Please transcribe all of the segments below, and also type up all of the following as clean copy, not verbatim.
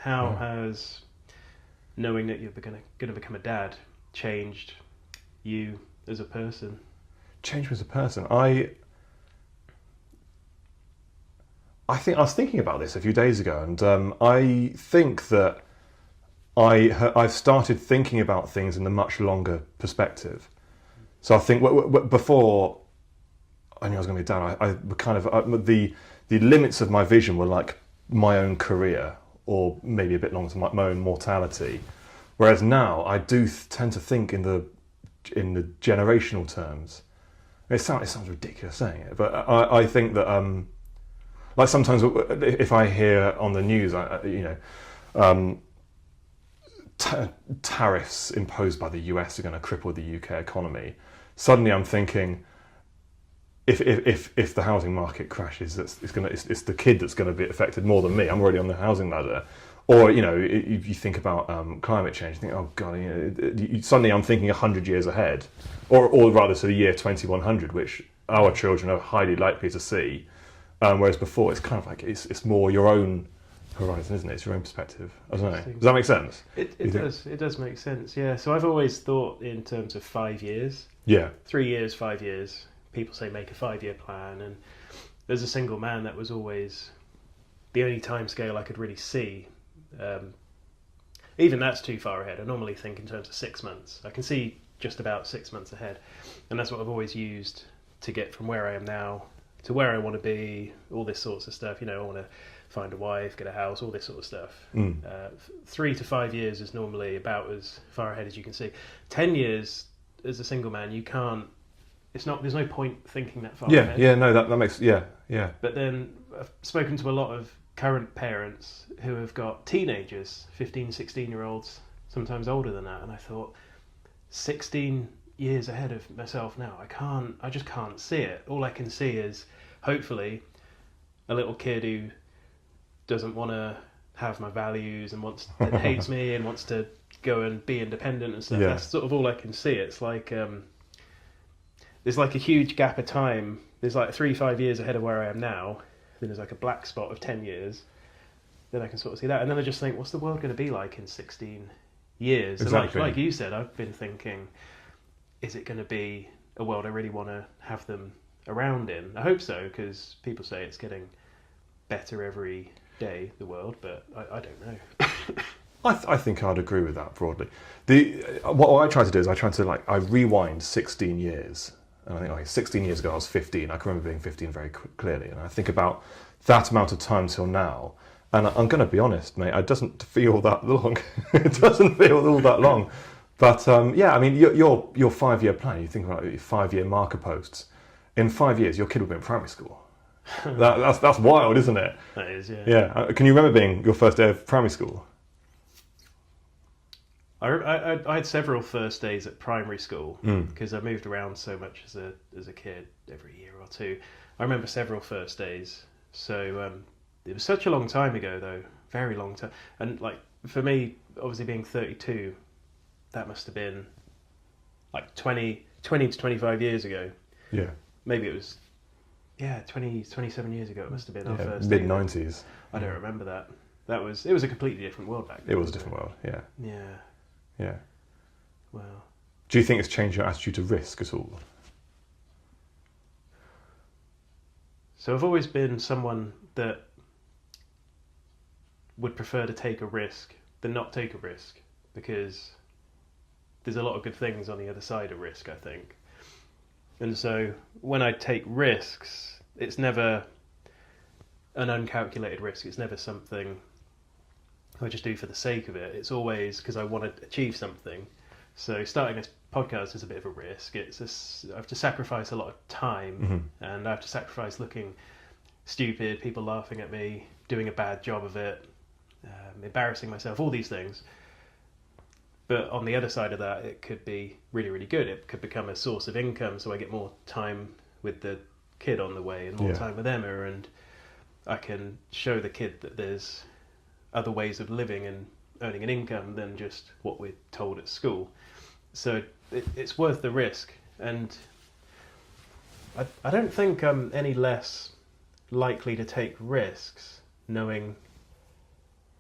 How has knowing that you're going to become a dad changed you as a person? Change me as a person. I think I was thinking about this a few days ago, and I think that I've started thinking about things in a much longer perspective. So I think before I knew I was going to be dad, I kind of the limits of my vision were like my own career, or maybe a bit longer, my own mortality. Whereas now I do tend to think in the generational terms. It sounds ridiculous saying it, but I think that like sometimes if I hear on the news, tariffs imposed by the US are going to cripple the UK economy. Suddenly, I'm thinking, if the housing market crashes, it's the kid that's going to be affected more than me. I'm already on the housing ladder. Or if you think about climate change, you think, oh god, suddenly I'm thinking 100 years ahead, or rather to the year 2100, which our children are highly likely to see. Whereas before, it's kind of like it's more your own horizon, isn't it? It's your own perspective. I don't know. Does that make sense? It does. It does make sense. Yeah. So I've always thought in terms of 5 years. Yeah. 3 years, 5 years. People say make a 5-year plan, and as a single man, that was always the only time scale I could really see. Even that's too far ahead. I normally think in terms of 6 months. I can see just about 6 months ahead, and that's what I've always used to get from where I am now to where I want to be. All this sorts of stuff. I want to find a wife, get a house, all this sort of stuff. 3 to 5 years is normally about as far ahead as you can see. 10 years as a single man, you can't. It's not. There's no point thinking that far ahead. Yeah. No, that makes. Yeah. But then I've spoken to a lot of current parents who have got teenagers, 15, 16-year-olds, sometimes older than that, and I thought, 16 years ahead of myself now. I just can't see it. All I can see is hopefully a little kid who doesn't want to have my values and hates me and wants to go and be independent and stuff. Yeah. That's sort of all I can see. It's like there's like a huge gap of time. There's like 3-5 years ahead of where I am now. Then there's like a black spot of 10 years. Then I can sort of see that. And then I just think, what's the world going to be like in 16 years? Exactly. And like you said, I've been thinking, is it going to be a world I really want to have them around in? I hope so, because people say it's getting better every day, the world, but I don't know. I think I'd agree with that broadly. What I try to do is I rewind 16 years. And I think 16 years ago I was 15. I can remember being 15 very clearly. And I think about that amount of time till now. And I'm going to be honest, mate, it doesn't feel that long. It doesn't feel all that long. But yeah, I mean, your 5-year plan, you think about your 5-year marker posts. In 5 years, your kid will be in primary school. That's wild, isn't it? That is, yeah. Yeah. Can you remember being your first day of primary school? I had several first days at primary school because I moved around so much as a kid every year or two. I remember several first days. So it was such a long time ago, though, very long time. And like for me, obviously being 32, that must have been like 20 to 25 years ago. Yeah. Maybe it was 27 years ago. It must have been our first mid-90s. I don't remember that. It was a completely different world back then. It was a different world. Yeah. Yeah. Well, do you think it's changed your attitude to risk at all? So I've always been someone that would prefer to take a risk than not take a risk, because there's a lot of good things on the other side of risk, I think. And so when I take risks, it's never an uncalculated risk. It's never something I just do for the sake of it. It's always because I want to achieve something. So starting this podcast is a bit of a risk. I have to sacrifice a lot of time, and I have to sacrifice looking stupid, people laughing at me, doing a bad job of it, embarrassing myself, all these things. But on the other side of that, it could be really, really good. It could become a source of income, so I get more time with the kid on the way and more time with Emma, and I can show the kid that there's other ways of living and earning an income than just what we're told at school. So it's worth the risk, and I don't think I'm any less likely to take risks knowing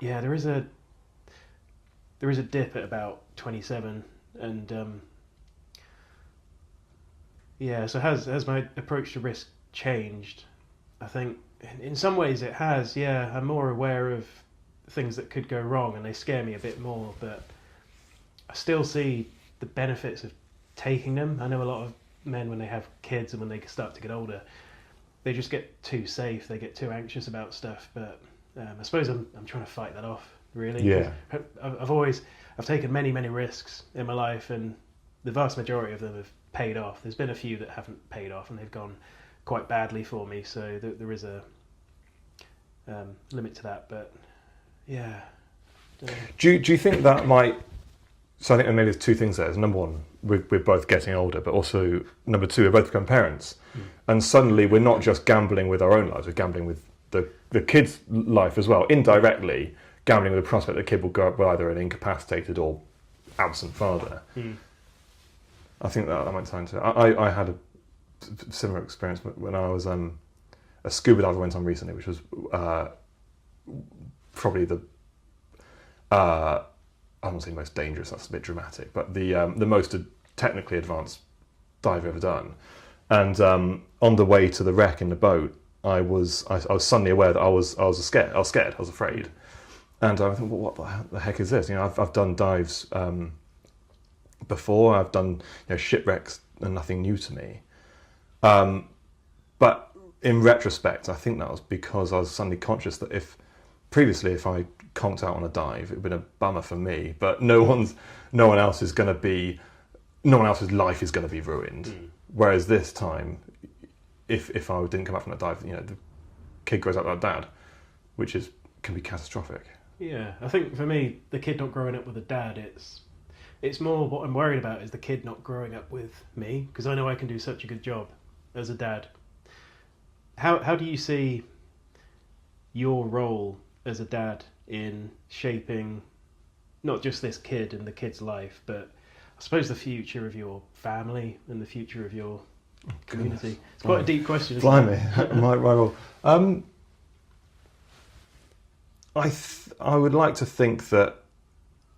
yeah, there is a dip at about 27, and yeah. So has my approach to risk changed? I think in some ways it has. Yeah, I'm more aware of things that could go wrong, and they scare me a bit more. But I still see the benefits of taking them. I know a lot of men when they have kids and when they start to get older, they just get too safe. They get too anxious about stuff. But I suppose I'm trying to fight that off really because Yeah. I've taken many risks in my life, and the vast majority of them have paid off. There's been a few that haven't paid off, and they've gone quite badly for me. So there is a limit to that. But yeah, Do you think that might? So I think maybe there's two things there. Number one, we're both getting older, but also number two, we're both become parents, and suddenly we're not just gambling with our own lives; we're gambling with the kid's life as well. Indirectly, gambling with the prospect that the kid will grow up with either an incapacitated or absent father. I think that might tie into it. I had a similar experience when I was a scuba diver went on recently, which was probably the I don't say most dangerous. That's a bit dramatic, but the most technically advanced dive I've ever done. And on the way to the wreck in the boat, I was suddenly aware that I was scared. I was afraid, and I thought, well, what the heck is this? You know, I've done dives before. I've done shipwrecks, and nothing new to me. But in retrospect, I think that was because I was suddenly conscious that if I conked out on a dive, it would have been a bummer for me. But no one else's life is going to be ruined. Whereas this time, if I didn't come out from that dive, the kid grows up without dad, which can be catastrophic. yeah. I think for me, the kid not growing up with a dad, it's more what I'm worried about is the kid not growing up with me, because I know I can do such a good job as a dad. How do you see your role as a dad in shaping not just this kid and the kid's life, but I suppose the future of your family and the future of your community? It's quite a deep question. Blimey, my role. I would like to think that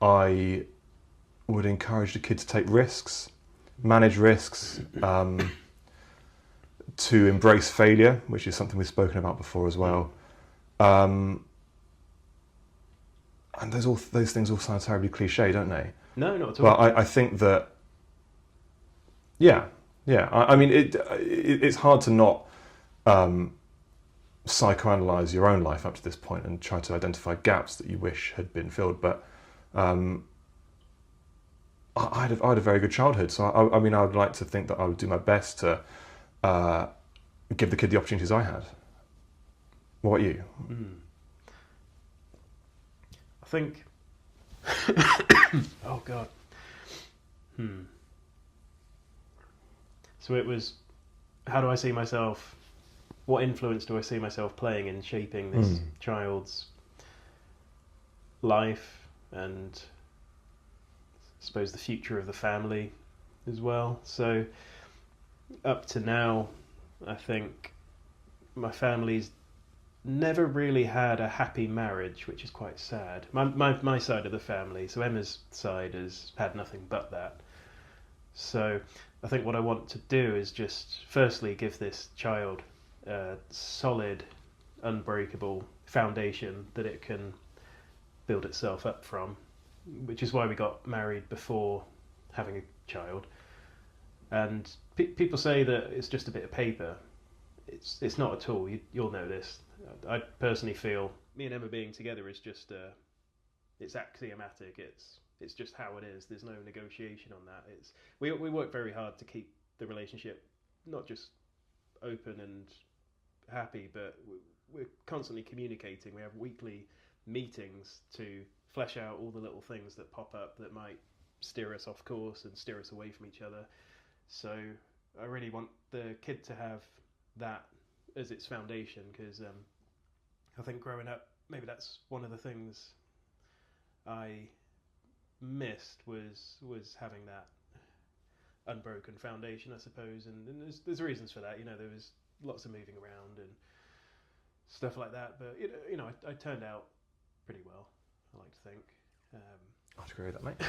I would encourage the kid to take risks, manage risks, to embrace failure, which is something we've spoken about before as well. And those things all sound terribly cliche, don't they? No, not at all. But I think that, yeah. I mean, it's hard to not psychoanalyze your own life up to this point and try to identify gaps that you wish had been filled. But I had a very good childhood, so I mean, I would like to think that I would do my best to give the kid the opportunities I had. What about you? I think. Oh God. So it was, how do I see myself? What influence do I see myself playing in shaping this child's life and I suppose the future of the family as well? So up to now, I think my family's never really had a happy marriage, which is quite sad. My side of the family, so Emma's side, has had nothing but that. So I think what I want to do is just firstly give this child a solid, unbreakable foundation that it can build itself up from, which is why we got married before having a child. And people say that it's just a bit of paper. It's not at all. You'll know this. I personally feel me and Emma being together is just it's axiomatic. It's just how it is. There's no negotiation on that. We work very hard to keep the relationship not just open and happy, but we're constantly communicating. We have weekly meetings to flesh out all the little things that pop up that might steer us off course and steer us away from each other. So I really want the kid to have that as its foundation, because I think growing up, maybe that's one of the things I missed was having that unbroken foundation, I suppose. And there's reasons for that. There was lots of moving around and stuff like that. But I turned out pretty well, I like to think. I'd agree with that, mate.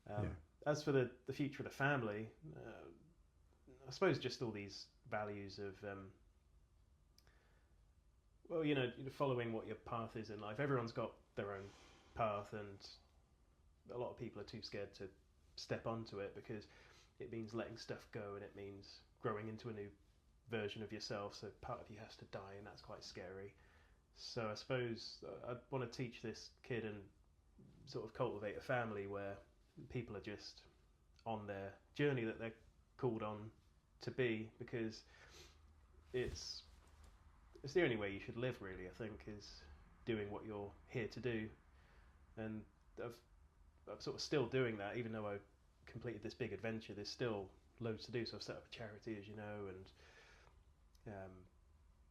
Yeah. As for the future of the family, I suppose just all these values of, well, following what your path is in life. Everyone's got their own path, and a lot of people are too scared to step onto it because it means letting stuff go, and it means growing into a new version of yourself. So part of you has to die, and that's quite scary. So I suppose I'd want to teach this kid and sort of cultivate a family where people are just on their journey that they're called on to be, because it's the only way you should live, really, I think, is doing what you're here to do. And I'm sort of still doing that, even though I completed this big adventure. There's still loads to do. So I've set up a charity, as you know, and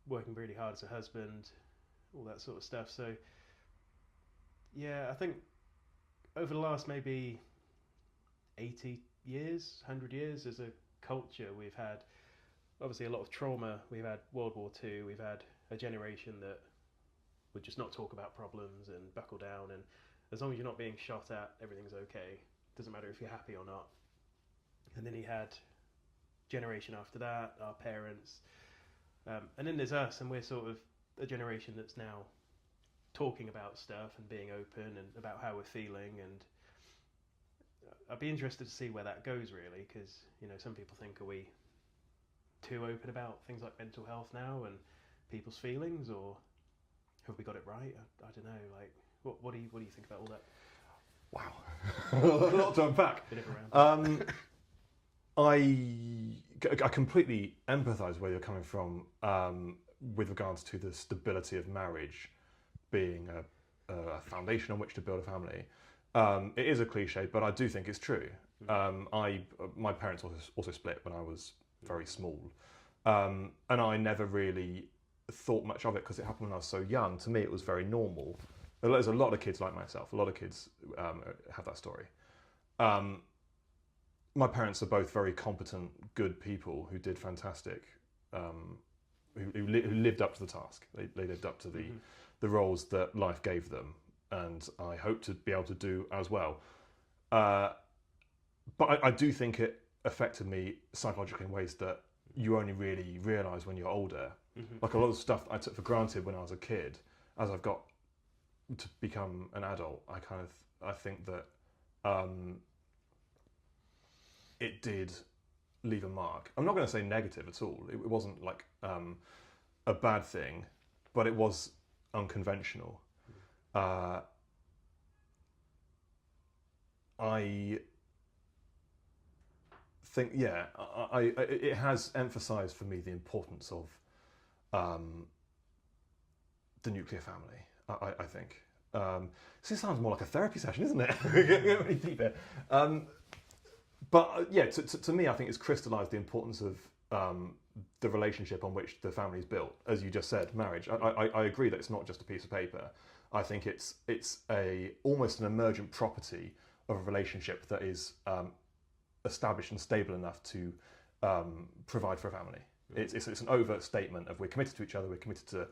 working really hard as a husband, all that sort of stuff. So yeah, I think over the last maybe 80 years, 100 years, as a culture, we've had obviously a lot of trauma. We've had World War II. We've had a generation that would just not talk about problems and buckle down, and as long as you're not being shot at, everything's okay. Doesn't matter if you're happy or not. And then he had generation after that, our parents, and then there's us, and we're sort of a generation that's now talking about stuff and being open and about how we're feeling. And I'd be interested to see where that goes, really, because some people think, are we too open about things like mental health now and people's feelings, or have we got it right? I don't know. Like, what do you think about all that? Wow, a lot to unpack. Bit of a I completely empathise where you're coming from with regards to the stability of marriage being a foundation on which to build a family. It is a cliche, but I do think it's true. My parents also split when I was very small, and I never really thought much of it because it happened when I was so young. To me, it was very normal. There's a lot of kids like myself. A lot of kids have that story. My parents are both very competent, good people who did fantastic, who lived up to the task. They lived up to the roles that life gave them, and I hope to be able to do as well. But I do think it affected me psychologically in ways that you only really realise when you're older. Mm-hmm. Like a lot of stuff that I took for granted when I was a kid, as I've got to become an adult, I think that it did leave a mark. I'm not going to say negative at all. It wasn't like a bad thing, but it was unconventional. I think, it has emphasised for me the importance of the nuclear family. I think. This sounds more like a therapy session, isn't it? Get really deep here. But yeah, to me, I think it's crystallised the importance of the relationship on which the family is built. As you just said, marriage. I agree that it's not just a piece of paper. I think it's almost an emergent property of a relationship that is established and stable enough to provide for a family. It's an overt statement of we're committed to each other. We're committed to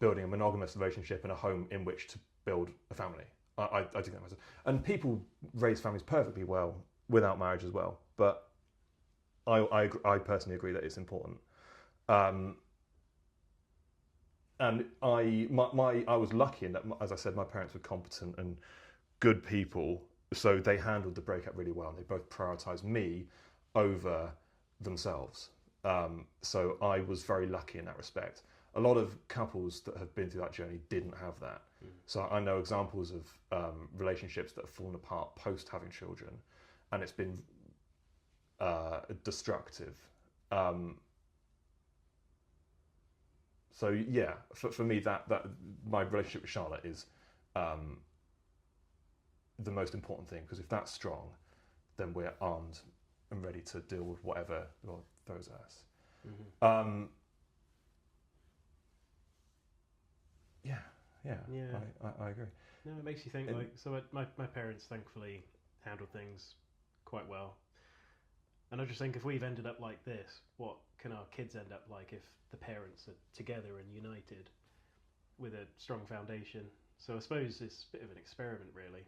building a monogamous relationship and a home in which to build a family. I do think that matters. And people raise families perfectly well without marriage as well. But I personally agree that it's important. And I was lucky in that, as I said, my parents were competent and good people, so they handled the breakup really well, and they both prioritised me over themselves. So I was very lucky in that respect. A lot of couples that have been through that journey didn't have that. Mm. So I know examples of relationships that have fallen apart post having children, and it's been destructive. So yeah, for me, that my relationship with Charlotte is the most important thing, because if that's strong, then we're armed and ready to deal with whatever the world throws at us. Mm-hmm. Yeah. I agree. No, it makes you think. So my parents thankfully handled things quite well, and I just think if we've ended up like this, what can our kids end up like if the parents are together and united? with a strong foundation. So I suppose it's a bit of an experiment, really.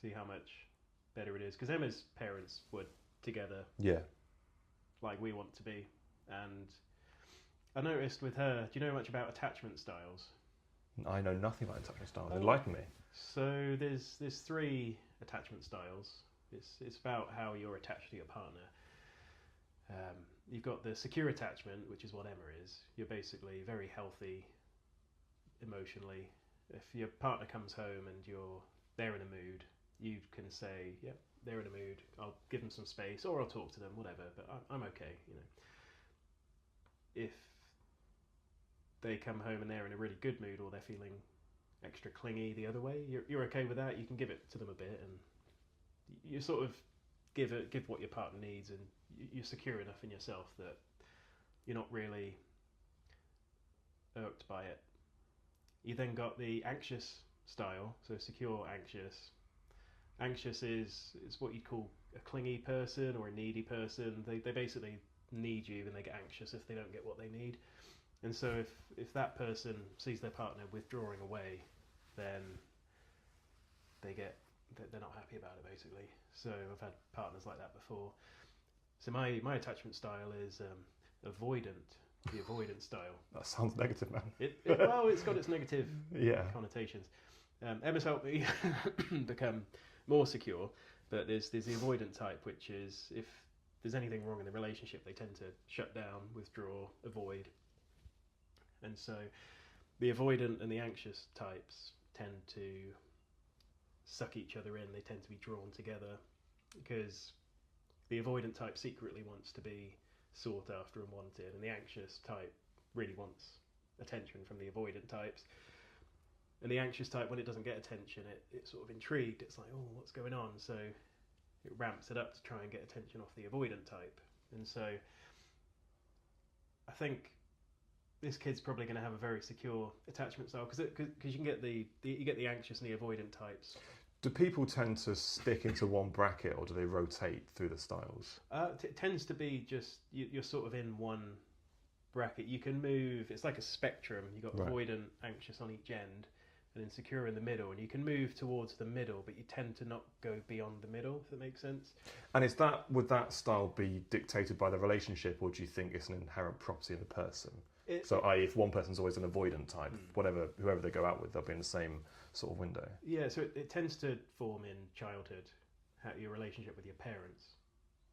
See how much better it is. Because Emma's parents were together Yeah. like we want to be. And I noticed with her, do you know much about attachment styles? I know nothing about attachment styles. Oh. Enlighten me. So there's 3 attachment styles. It's about how you're attached to your partner. You've got the secure attachment, which is what Emma is. You're basically very healthy emotionally. If your partner comes home and they're in a mood, you can say, "Yep, they're in a mood. I'll give them some space, or I'll talk to them, whatever. But I'm okay." If they come home and they're in a really good mood, or they're feeling extra clingy the other way, you're okay with that. You can give it to them a bit, and you sort of give what your partner needs, and you're secure enough in yourself that you're not really irked by it. You then got the anxious style, so secure, anxious. Anxious is what you'd call a clingy person or a needy person. They basically need you, and they get anxious if they don't get what they need. And so if that person sees their partner withdrawing away, then they're not happy about it, basically. So I've had partners like that before. So my attachment style is avoidant, the avoidant style. That sounds negative, man. Well, it's got its negative Yeah. connotations. Emma's helped me become more secure, but there's the avoidant type, which is if there's anything wrong in the relationship, they tend to shut down, withdraw, avoid. And so the avoidant and the anxious types tend to suck each other in. They tend to be drawn together because the avoidant type secretly wants to be sought after and wanted, and the anxious type really wants attention from the avoidant types. And the anxious type, when it doesn't get attention, it's sort of intrigued. It's like, oh, what's going on? So it ramps it up to try and get attention off the avoidant type. And so I think this kid's probably going to have a very secure attachment style because you can get you get the anxious and the avoidant types. Do people tend to stick into one bracket, or do they rotate through the styles? It tends to be just you're sort of in one bracket. You can move. It's like a spectrum. You've got Right. avoidant, anxious on each end, and then secure in the middle. And you can move towards the middle, but you tend to not go beyond the middle. If that makes sense. And would that style be dictated by the relationship, or do you think it's an inherent property of the person? So, i.e., if one person's always an avoidant type, whoever they go out with, they'll be in the same sort of window. Yeah, so it tends to form in childhood, your relationship with your parents,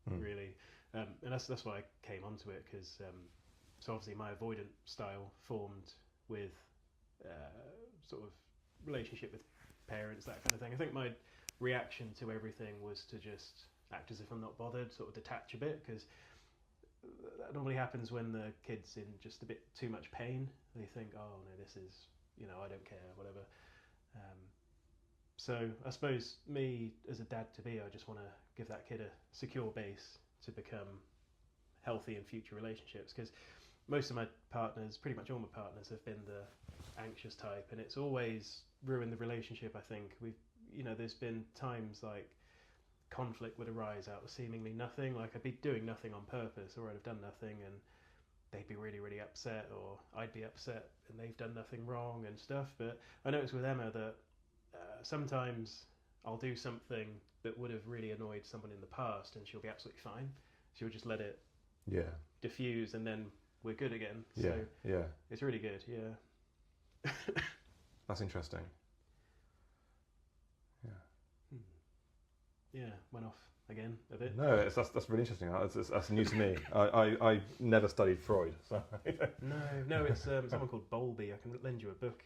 really. And that's why I came onto it, because so obviously my avoidant style formed with sort of relationship with parents, that kind of thing. I think my reaction to everything was to just act as if I'm not bothered, sort of detach a bit, because that normally happens when the kid's in just a bit too much pain. They think, oh no, this is, I don't care, whatever. So I suppose me as a dad to be, I just want to give that kid a secure base to become healthy in future relationships, because most of my partners, pretty much all my partners, have been the anxious type, and it's always ruined the relationship. I think there's been times like conflict would arise out of seemingly nothing. Like I'd be doing nothing on purpose, or I'd have done nothing, and they'd be really, really upset, or I'd be upset and they've done nothing wrong and stuff. But I noticed with Emma that sometimes I'll do something that would have really annoyed someone in the past, and she'll be absolutely fine. She'll just let it diffuse, and then we're good again. So it's really good. Yeah. That's interesting. Yeah, went off again a bit. No, that's really interesting. That's new to me. I never studied Freud. So. No, it's someone called Bowlby. I can lend you a book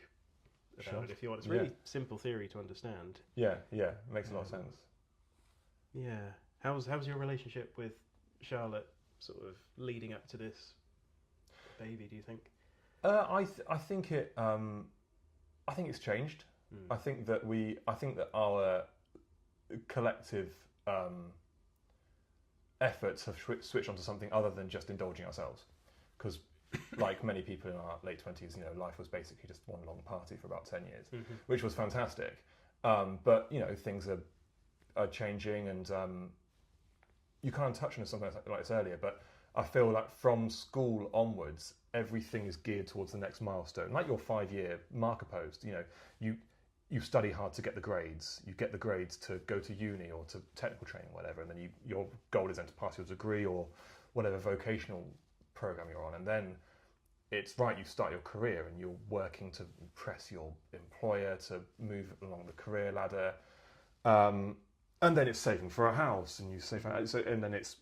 about it if you want. It's a really simple theory to understand. Yeah, it makes a lot of sense. Yeah. How's your relationship with Charlotte sort of leading up to this baby, do you think? I think it's changed. I think that our collective efforts have switched onto something other than just indulging ourselves, because like many people in our late 20s, life was basically just one long party for about 10 years, which was fantastic, but things are changing, and you kind of touched on something like this earlier, but I feel like from school onwards everything is geared towards the next milestone. Like your 5-year marker post, you study hard to get the grades. You get the grades to go to uni or to technical training, whatever, and then your goal is then to pass your degree or whatever vocational program you're on, and then it's right. You start your career and you're working to impress your employer to move along the career ladder. And then it's saving for a house, and you save, and then it's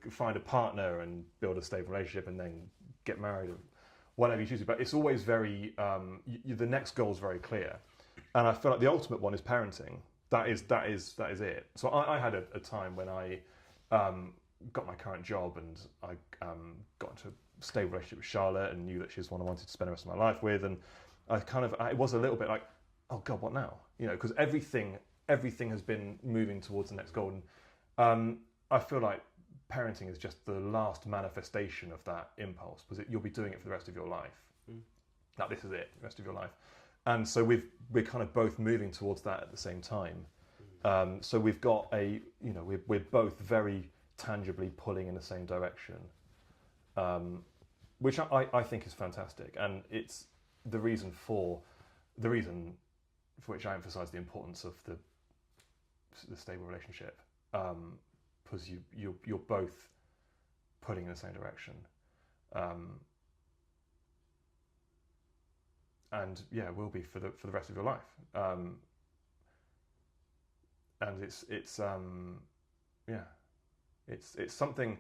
find a partner and build a stable relationship, and then get married, or whatever you choose to. But it's always very the next goal is very clear, and I feel like the ultimate one is parenting. That is it. So I had a time when I got my current job, and I got into a stable relationship with Charlotte, and knew that she was one I wanted to spend the rest of my life with, and it was a little bit like, oh God, what now? Because everything has been moving towards the next goal. And I feel like parenting is just the last manifestation of that impulse, because you'll be doing it for the rest of your life. Like, this is it, the rest of your life. And so we're kind of both moving towards that at the same time. So we've got we're both very tangibly pulling in the same direction, which I think is fantastic. And it's the reason for which I emphasise the importance of the stable relationship, because you're both putting in the same direction, and will be for the rest of your life. And it's something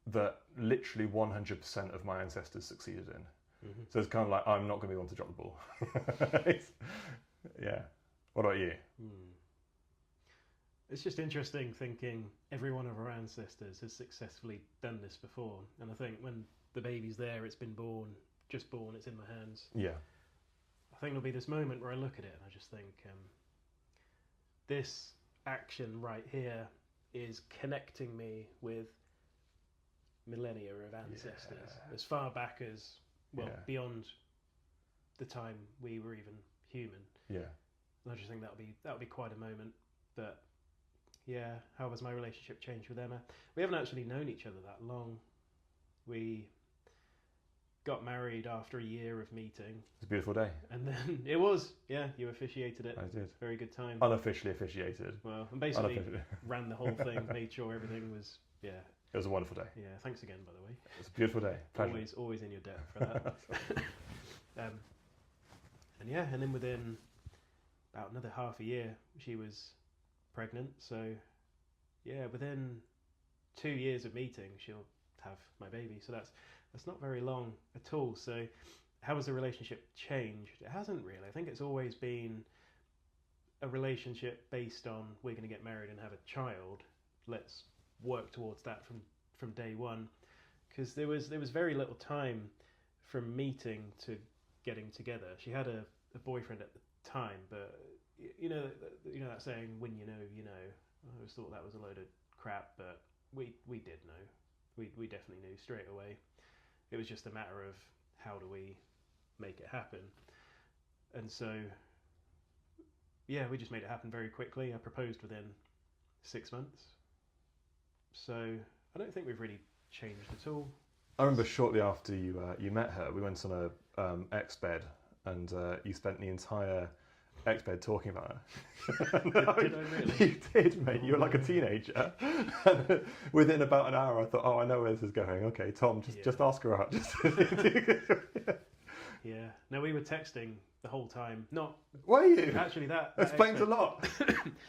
that literally 100% of my ancestors succeeded in. Mm-hmm. So it's kind of like, I'm not going to be one to drop the ball. Yeah. What about you? It's just interesting thinking every one of our ancestors has successfully done this before. And I think when the baby's there, it's been born, it's in my hands. Yeah. I think there'll be this moment where I look at it and I just think, this action right here is connecting me with millennia of ancestors. Yeah. As far back as, beyond the time we were even human. Yeah. And I just think that'll be quite a moment. But yeah, how has my relationship changed with Emma? We haven't actually known each other that long. We got married after a year of meeting. It's a beautiful day. And then it was, you officiated it. I did. Very good time. Unofficially officiated. Well, and basically ran the whole thing, made sure everything was, It was a wonderful day. Yeah, thanks again, by the way. It was a beautiful day. Pleasure. Always in your debt for that. And then within about another half a year, she was pregnant. So, within 2 years of meeting, she'll have my baby. So that's not very long at all. So how has the relationship changed? It hasn't really. I think it's always been a relationship based on, we're going to get married and have a child. Let's work towards that from day one. Because there was very little time from meeting to getting together. She had a boyfriend at the time, but you know that saying, when you know, you know. I always thought that was a load of crap, but we did know. We definitely knew straight away. It was just a matter of, how do we make it happen? And so, we just made it happen very quickly. I proposed within 6 months. So I don't think we've really changed at all. I remember shortly after you met her, we went on a ex-bed, and you spent the entire ex-bed talking about her. Did I really? You did, mate. You were like a teenager. And within about an hour, I thought, I know where this is going. Okay, Tom, just ask her out. Yeah. No, we were texting the whole time. Not. Were you? Actually, that explains a lot.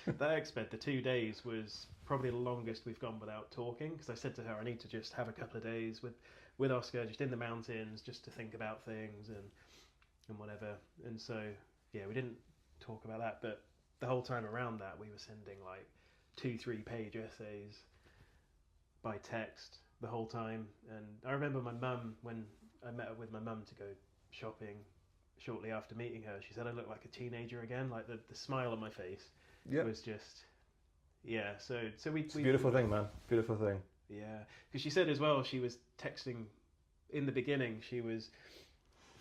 That ex-bed, the 2 days, was probably the longest we've gone without talking, because I said to her, I need to just have a couple of days with Oscar, just in the mountains, just to think about things and whatever. And so, we didn't talk about that, but the whole time around that, we were sending like 2-3 page essays by text the whole time. And I remember my mum, when I met up with my mum to go shopping shortly after meeting her, she said I looked like a teenager again. Like the smile on my face was just, so we... It's a beautiful thing, man. Beautiful thing. Yeah, because she said as well, she was texting in the beginning, she was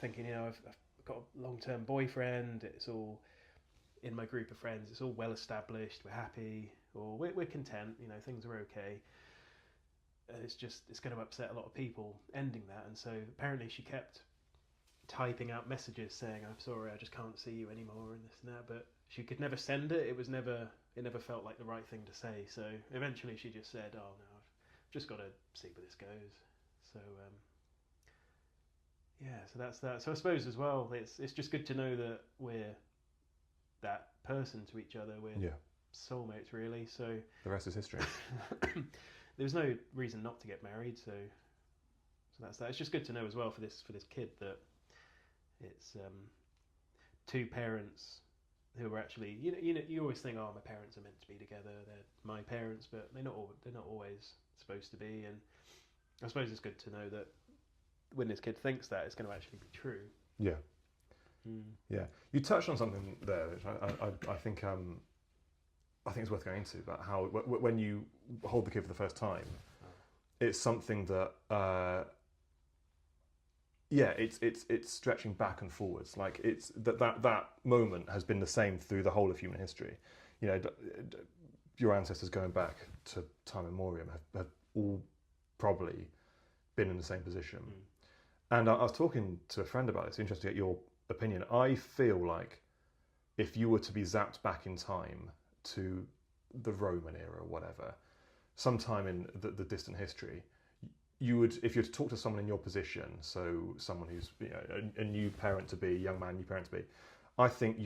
thinking, I've got a long-term boyfriend, it's all in my group of friends, it's all well established, we're happy, or we're content, things are okay. it's going to upset a lot of people ending that. And so apparently she kept typing out messages saying, "I'm sorry, I just can't see you anymore," and this and that. But she could never send it. It never felt like the right thing to say. So eventually she just said, "Oh no, I've just got to see where this goes." So yeah, so that's that. So I suppose as well, it's just good to know that we're that person to each other. We're Yeah. soulmates, really. So The rest is history. there's no reason not to get married. So that's that. It's just good to know as well for this kid that it's two parents who are actually you always think, oh, my parents are meant to be together. They're my parents, but they're not always supposed to be. And I suppose it's good to know that when this kid thinks that, it's going to actually be true. Yeah. Yeah. You touched on something there, which I think it's worth going into, about how when you hold the kid for the first time, it's something that it's stretching back and forwards. Like it's that moment has been the same through the whole of human history. You know, your ancestors going back to time immemorial have all probably been in the same position. And I was talking to a friend about this. Interested to get your opinion. I feel like if you were to be zapped back in time to the Roman era or whatever, sometime in the distant history, you would, if you were to talk to someone in your position, so someone who's a new parent to be, a young man, new parent to be, I think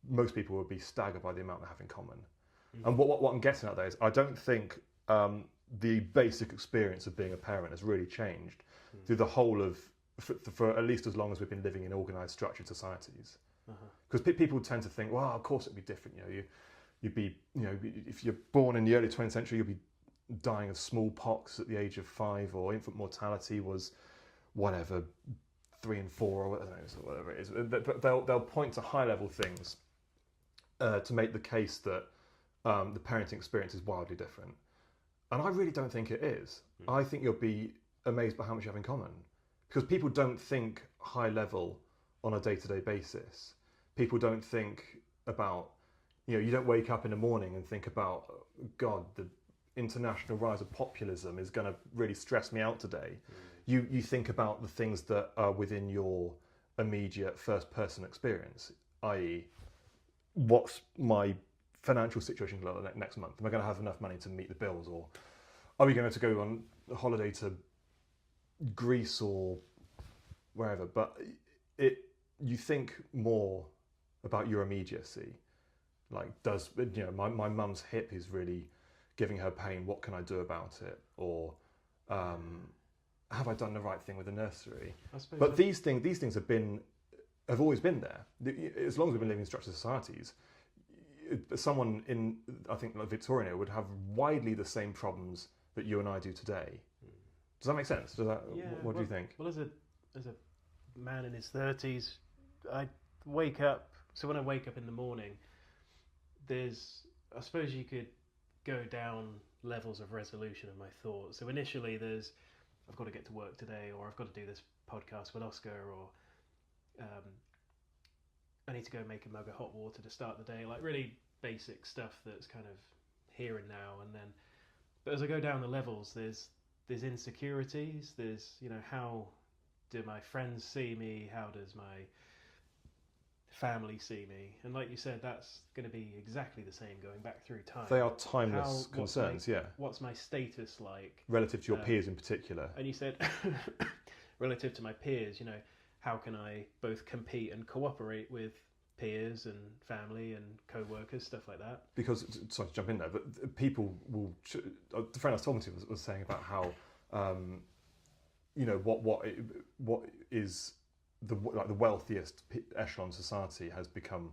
most people would be staggered by the amount they have in common. And what I'm getting at there is, I don't think the basic experience of being a parent has really changed through the whole of, for at least as long as we've been living in organised, structured societies. Because people tend to think, well, of course it'd be different. You'd be, if you're born in the early 20th century, you'll be dying of smallpox at the age of 5, or infant mortality was whatever 3 and 4, or I don't know, so whatever it is. But they'll point to high level things to make the case that the parenting experience is wildly different. And I really don't think it is. I think you'll be amazed by how much you have in common. Because people don't think high level on a day-to-day basis. People don't think about, you don't wake up in the morning and think about, God, the international rise of populism is going to really stress me out today. You think about the things that are within your immediate first-person experience, i.e., what's my financial situation like next month? Am I going to have enough money to meet the bills, or are we going to go on a holiday to Greece or wherever? But you think more about your immediacy. Like, my mum's hip is really giving her pain. What can I do about it? Or have I done the right thing with the nursery? But these things have always been there. As long as we've been living in structured societies, someone in, I think, like Victorian era would have widely the same problems that you and I do today. Does that make sense? What do you think? Well, as a man in his 30s, I wake up. So when I wake up in the morning, I suppose you could go down levels of resolution of my thoughts. So initially, I've got to get to work today, or I've got to do this podcast with Oscar, or I need to go make a mug of hot water to start the day, like really basic stuff that's kind of here and now. But as I go down the levels, there's insecurities. There's, how do my friends see me? How does my family see me? And like you said, that's going to be exactly the same going back through time. They are timeless concerns, What's my status like? Relative to your peers in particular. And you said, relative to my peers, how can I both compete and cooperate with peers and family and co-workers, stuff like that? Because, sorry to jump in there, but people will... The friend I was talking to was saying about how, what is the wealthiest echelon society has become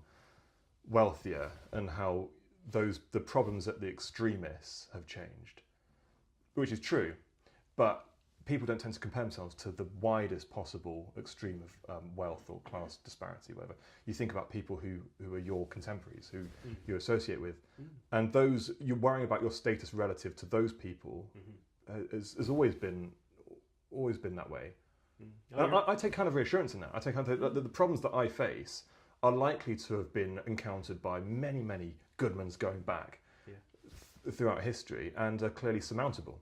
wealthier, and how the problems at the extremists have changed, which is true, but people don't tend to compare themselves to the widest possible extreme of wealth or class disparity, whatever. You think about people who are your contemporaries, who you associate with, and those, you're worrying about your status relative to those people has always been that way. I take kind of reassurance in that. I take kind of the problems that I face are likely to have been encountered by many, many Goodmans going back throughout history, and are clearly surmountable.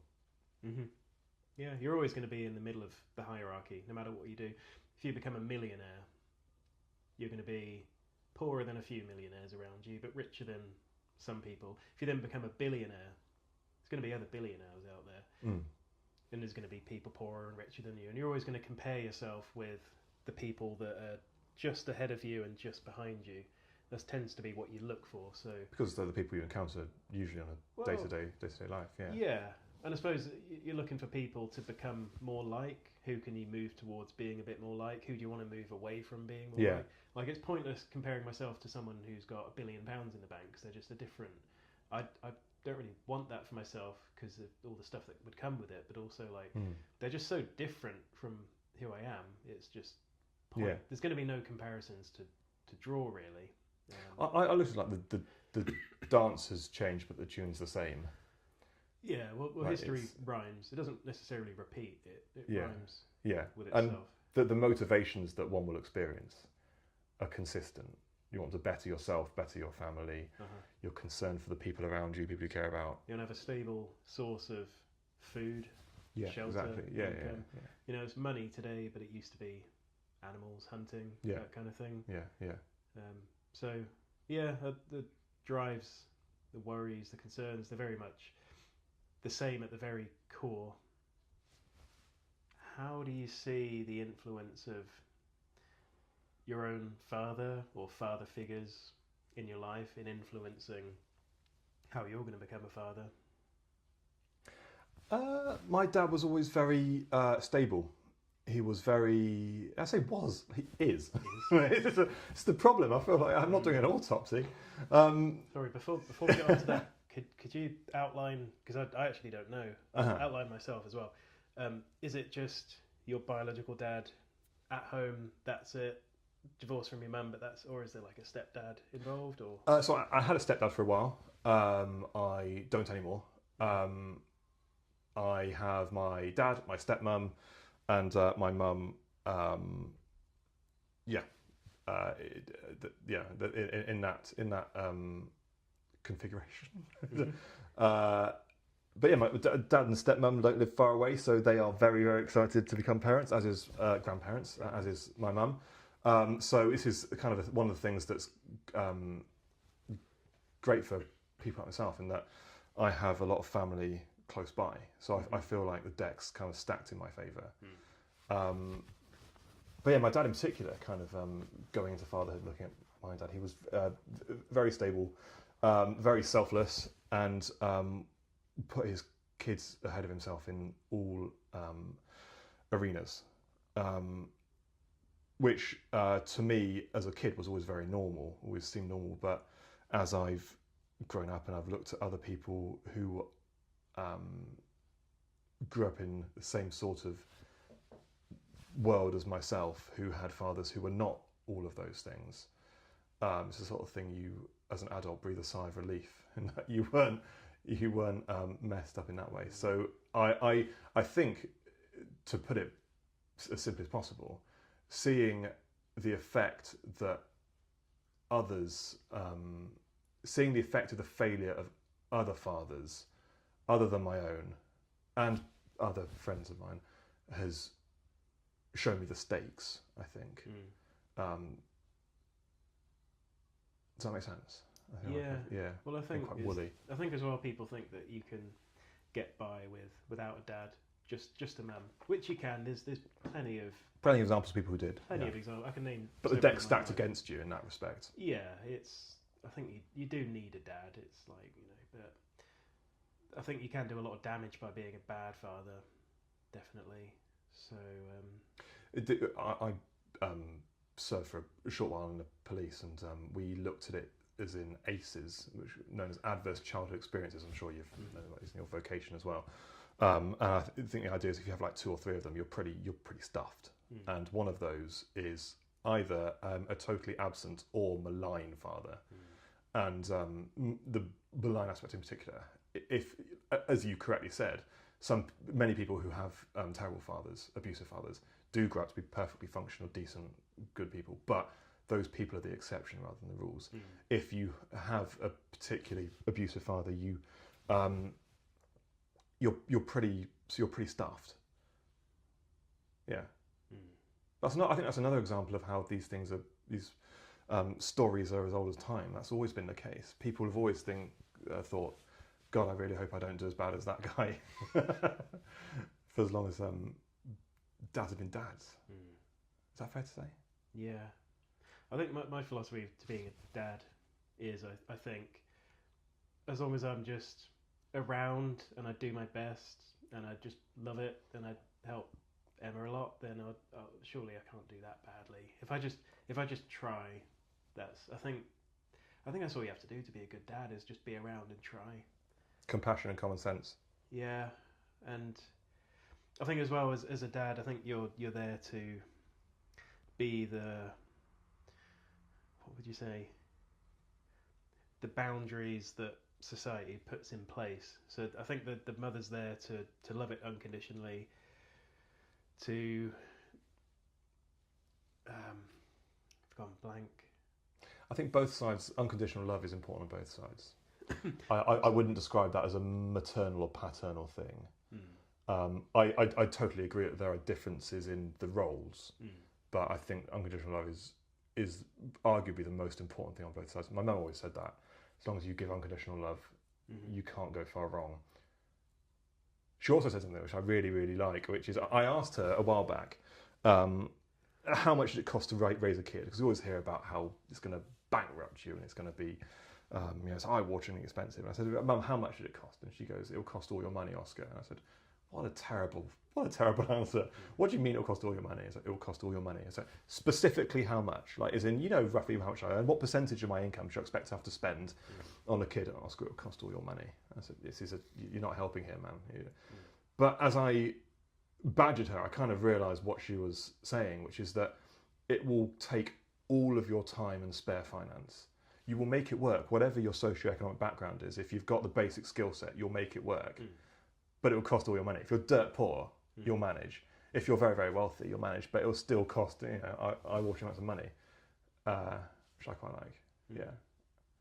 Yeah, you're always going to be in the middle of the hierarchy, no matter what you do. If you become a millionaire, you're going to be poorer than a few millionaires around you, but richer than some people. If you then become a billionaire, there's going to be other billionaires out there, and there's going to be people poorer and richer than you, and you're always going to compare yourself with the people that are just ahead of you and just behind you. That tends to be what you look for. So because they're the people you encounter usually on a day-to-day life. Yeah. Yeah, and I suppose you're looking for people to become more like. Who can you move towards being a bit more like? Who do you want to move away from being more like? Like, it's pointless comparing myself to someone who's got £1 billion in the bank, because they're just a different. I don't really want that for myself because of all the stuff that would come with it, but also like they're just so different from who I am. It's just there's going to be no comparisons to draw, really. I looked at like the dance has changed, but the tune's the same. Yeah, well like history rhymes. It doesn't necessarily repeat. It rhymes with itself. And the motivations that one will experience are consistent. You want to better yourself, better your family. You're concerned for the people around you, people you care about. You want to have a stable source of food, shelter. Exactly. Yeah. You know, it's money today, but it used to be animals, hunting, that kind of thing. Yeah. So, the drives, the worries, the concerns, they're very much the same at the very core. How do you see the influence of your own father or father figures in your life in influencing how you're going to become a father? My dad was always very stable. He was very... I say was. He is. It's the problem. I feel like I'm not doing an autopsy. Sorry, before we get on to that, could you outline... Because I actually don't know. Outline myself as well. Is it just your biological dad at home, that's it? Divorced from your mum, or is there like a stepdad involved? Or so I had a stepdad for a while. I don't anymore. I have my dad, my stepmum, and my mum. In that configuration. But yeah, my dad and stepmum don't live far away, so they are very, very excited to become parents, as is grandparents, as is my mum. So this is kind of one of the things that's great for people like myself, in that I have a lot of family close by. So I feel like the deck's kind of stacked in my favour. But yeah, my dad in particular, kind of going into fatherhood, looking at my dad, he was very stable, very selfless, and put his kids ahead of himself in all arenas. Which to me, as a kid, was always very normal, always seemed normal. But as I've grown up and I've looked at other people who grew up in the same sort of world as myself, who had fathers who were not all of those things, it's the sort of thing you, as an adult, breathe a sigh of relief, and that you weren't messed up in that way. So I think, to put it as simply as possible, seeing the effect that others, seeing the effect of the failure of other fathers, other than my own, and other friends of mine, has shown me the stakes, I think. Does that make sense? Yeah. Well, I think quite woolly. I think as well, people think that you can get by without a dad, just a mum, which you can. There's plenty of examples of people who did. Plenty of examples. I can name. But the deck's stacked against you in that respect. Yeah, I think you do need a dad. It's like, but I think you can do a lot of damage by being a bad father, definitely. So I served for a short while in the police, and we looked at it as in ACEs, which are known as adverse childhood experiences. I'm sure you've known about these in your vocation as well. And I think the idea is, if you have like 2 or 3 of them, you're pretty stuffed. And one of those is either a totally absent or malign father. And the malign aspect in particular, if, as you correctly said, many people who have terrible fathers, abusive fathers, do grow up to be perfectly functional, decent, good people. But those people are the exception rather than the rules. If you have a particularly abusive father, you're pretty stuffed. Yeah. Mm. That's not. I think that's another example of how these things are. These stories are as old as time. That's always been the case. People have always thought, God, I really hope I don't do as bad as that guy. For as long as dads have been dads. Mm. Is that fair to say? Yeah. I think my philosophy to being a dad is I think as long as I'm just around and I do my best and I just love it and I help Emma a lot, then surely I can't do that badly. If I just try, I think that's all you have to do to be a good dad is just be around and try. Compassion and common sense. Yeah, and I think as well as a dad, I think you're there to be what would you say, the boundaries that society puts in place. So I think that the mother's there to love it unconditionally, to I've gone blank. I think both sides, unconditional love is important on both sides. I wouldn't describe that as a maternal or paternal thing. I totally agree that there are differences in the roles, but I think unconditional love is arguably the most important thing on both sides. My mum always said that. As long as you give unconditional love, you can't go far wrong. She also said something which I really, really like, which is I asked her a while back, how much did it cost to raise a kid? Because we always hear about how it's going to bankrupt you and it's going to be, it's eye-wateringly expensive. And I said, Mum, how much did it cost? And she goes, it'll cost all your money, Oscar. And I said, what a terrible answer. What do you mean it'll cost all your money? It's like, it'll cost all your money. It's like, specifically how much? Like, as in, you know roughly how much I earn. What percentage of my income do you expect to have to spend on a kid? And Oscar, it'll cost all your money. I said, you're not helping here, man. But as I badgered her, I kind of realised what she was saying, which is that it will take all of your time and spare finance. You will make it work, whatever your socioeconomic background is. If you've got the basic skill set, you'll make it work. But it will cost all your money. If you're dirt poor, you'll manage. If you're very, very wealthy, you'll manage. But it will still cost, eye-watering amounts of money, which I quite like. Yeah.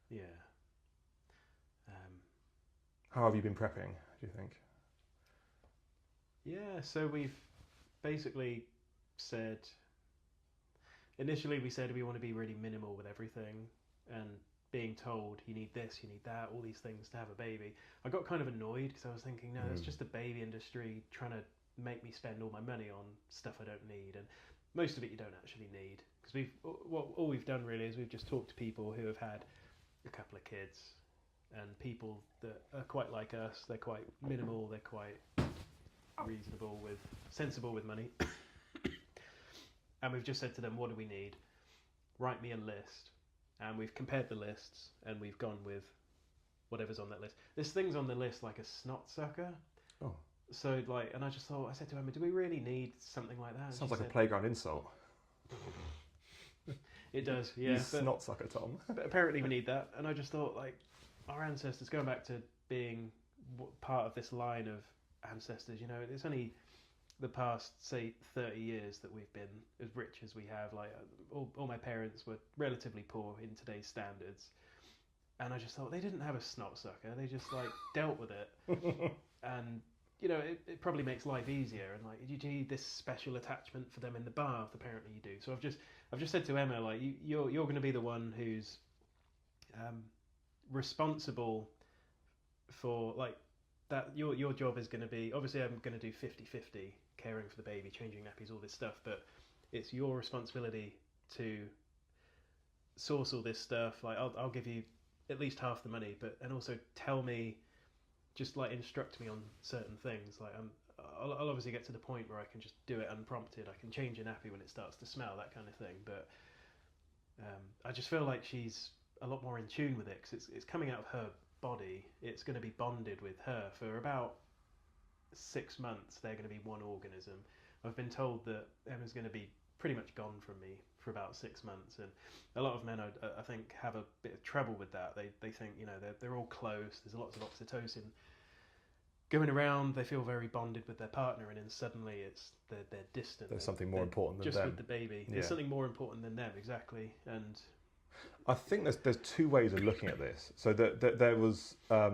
Yeah. How have you been prepping, do you think? Yeah, so we've basically said... Initially we said we want to be really minimal with everything and being told you need this, you need that, all these things to have a baby. I got kind of annoyed because I was thinking, no, it's just the baby industry trying to make me spend all my money on stuff I don't need, and most of it you don't actually need, because all we've done really is we've just talked to people who have had a couple of kids and people that are quite like us. They're quite minimal, they're quite sensible with money. And we've just said to them, what do we need? Write me a list. And we've compared the lists and we've gone with whatever's on that list. There's things on the list like a snot sucker. Oh. So and I said to Emma, do we really need something like that? Sounds like a playground insult. It does, yeah. You snot sucker, Tom. But apparently we need that. And I just thought, our ancestors, going back to being part of this line of ancestors, it's only the past, say, 30 years that we've been as rich as we have. All my parents were relatively poor in today's standards, and I just thought they didn't have a snot sucker. They just dealt with it, and it probably makes life easier. And you need this special attachment for them in the bath. Apparently you do. So I've just said to Emma, you're going to be the one who's responsible for that. Your job is going to be, obviously I'm going to do 50-50, caring for the baby, changing nappies, all this stuff, but it's your responsibility to source all this stuff. I'll give you at least half the money, and also tell me, just instruct me on certain things. I'll obviously get to the point where I can just do it unprompted. I can change a nappy when it starts to smell, that kind of thing. But I just feel like she's a lot more in tune with it because it's coming out of her body. It's going to be bonded with her for about 6 months. They're going to be one organism. I've been told that Emma's going to be pretty much gone from me for about 6 months, and a lot of men I think have a bit of trouble with that. They think they're all close, there's lots of oxytocin going around, they feel very bonded with their partner, and then suddenly they're distant. There's something more important than just them. with the baby. There's something more important than them, exactly. And I think there's two ways of looking at this. So that there was, I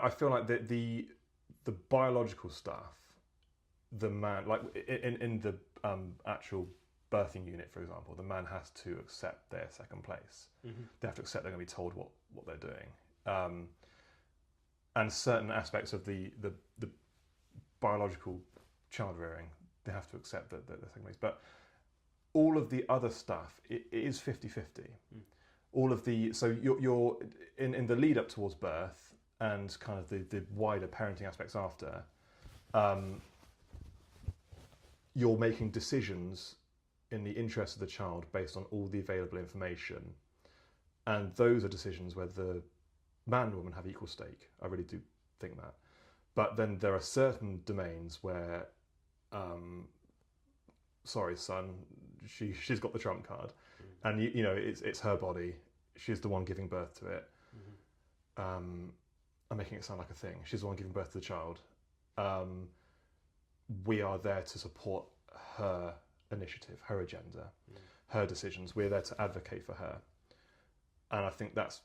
feel like the the biological stuff, the man, like in the actual birthing unit, for example, the man has to accept their second place. Mm-hmm. They have to accept they're going to be told what they're doing. And certain aspects of the biological child rearing, they have to accept that they're second place. But all of the other stuff, it is 50-50. All of the, so you're in the lead up towards birth and kind of the wider parenting aspects after, you're making decisions in the interest of the child based on all the available information. And those are decisions where the man and woman have equal stake. I really do think that. But then there are certain domains where, sorry, son, she's got the trump card. And, you know, it's her body. She's the one giving birth to it. I'm making it sound like a thing. She's the one giving birth to the child. We are there to support her initiative, her agenda, her decisions. We're there to advocate for her. And I think that's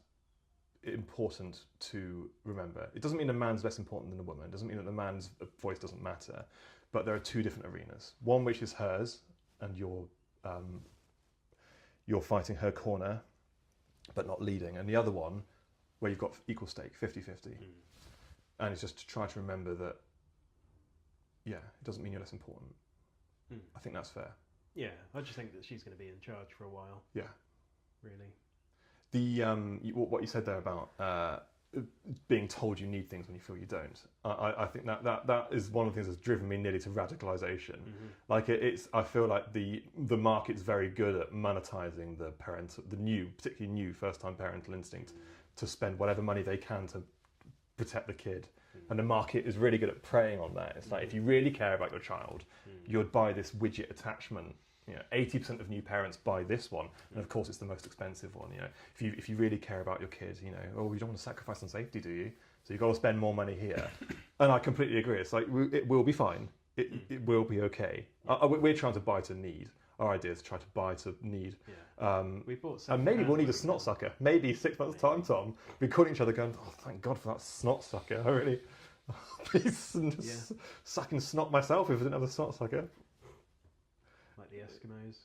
important to remember. It doesn't mean a man's less important than a woman. It doesn't mean that the man's voice doesn't matter. But there are two different arenas. One which is hers, and you're fighting her corner, but not leading. And the other one, where you've got equal stake, 50-50. And it's just to try to remember that, yeah, it doesn't mean you're less important. I think that's fair. Yeah, I just think that she's going to be in charge for a while. Yeah. Really. The what you said there about being told you need things when you feel you don't. I think that is one of the things that's driven me nearly to radicalisation. Like I feel like the market's very good at monetising the particularly new first-time parental instinct to spend whatever money they can to protect the kid. And the market is really good at preying on that. It's like, if you really care about your child, you'd buy this widget attachment. You know, 80% of new parents buy this one, and of course it's the most expensive one. You know, if you really care about your kid, you know, you don't want to sacrifice on safety, do you? So you've got to spend more money here. And I completely agree. It's like, it will be fine. It will be okay. We're trying to buy to need. Our idea is to try to buy to need. We bought and maybe we'll need a snot sucker. Maybe 6 months' time, Tom. We're calling each other going, oh, thank God for that snot sucker. I really, please, sucking snot myself if I didn't have a snot sucker. Like the Eskimos.